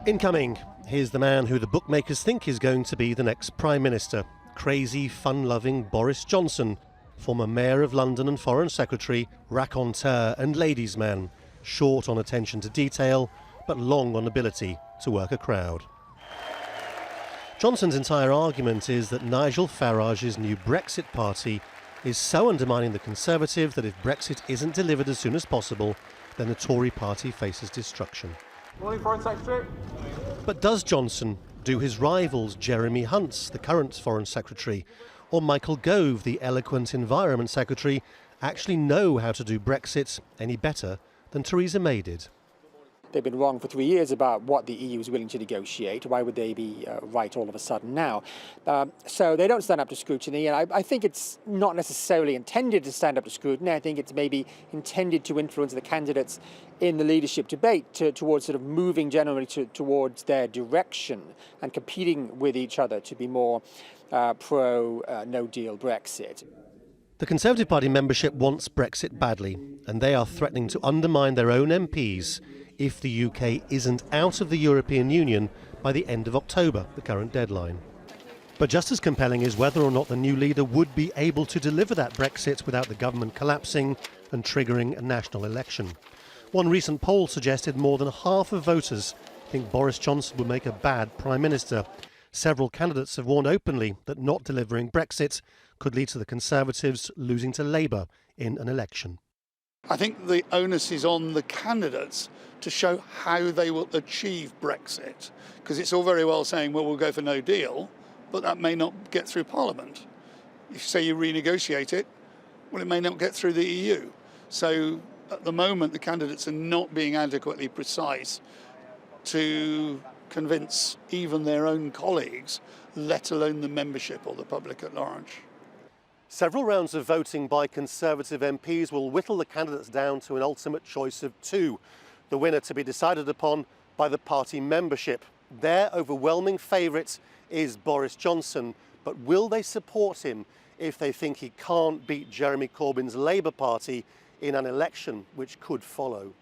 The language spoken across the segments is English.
Incoming, here's the man who the bookmakers think is going to be the next Prime Minister. Crazy, fun-loving Boris Johnson, former Mayor of London and Foreign Secretary, raconteur and ladies' man, short on attention to detail, but long on ability to work a crowd. Johnson's entire argument is that Nigel Farage's new Brexit party is so undermining the Conservative that if Brexit isn't delivered as soon as possible, then the Tory party faces destruction. Morning, Foreign Secretary. But does Johnson do his rivals Jeremy Hunt's, the current Foreign Secretary, or Michael Gove, the eloquent Environment Secretary, actually know how to do Brexit any better than Theresa May did? They've been wrong for 3 years about what the EU is willing to negotiate. Why would they be right all of a sudden now? So they don't stand up to scrutiny, and I think it's not necessarily intended to stand up to scrutiny. I think it's maybe intended to influence the candidates in the leadership debate towards sort of moving generally towards their direction and competing with each other to be more pro-no-deal Brexit. The Conservative Party membership wants Brexit badly, and they are threatening to undermine their own MPs if the UK isn't out of the European Union by the end of October, the current deadline. But just as compelling is whether or not the new leader would be able to deliver that Brexit without the government collapsing and triggering a national election. One recent poll suggested more than half of voters think Boris Johnson would make a bad Prime Minister. Several candidates have warned openly that not delivering Brexit could lead to the Conservatives losing to Labour in an election. I think the onus is on the candidates to show how they will achieve Brexit, because it's all very well saying, well, we'll go for no deal, but that may not get through Parliament. If you say you renegotiate it, well, it may not get through the EU. So at the moment, the candidates are not being adequately precise to convince even their own colleagues, let alone the membership or the public at large. Several rounds of voting by Conservative MPs will whittle the candidates down to an ultimate choice of two, the winner to be decided upon by the party membership. Their overwhelming favourite is Boris Johnson, but will they support him if they think he can't beat Jeremy Corbyn's Labour Party in an election which could follow?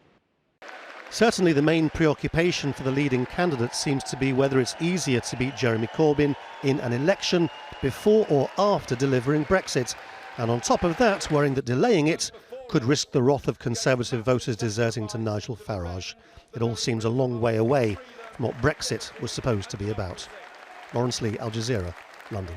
Certainly the main preoccupation for the leading candidate seems to be whether it's easier to beat Jeremy Corbyn in an election before or after delivering Brexit. And on top of that, worrying that delaying it could risk the wrath of Conservative voters deserting to Nigel Farage. It all seems a long way away from what Brexit was supposed to be about. Laurence, Al Jazeera, London.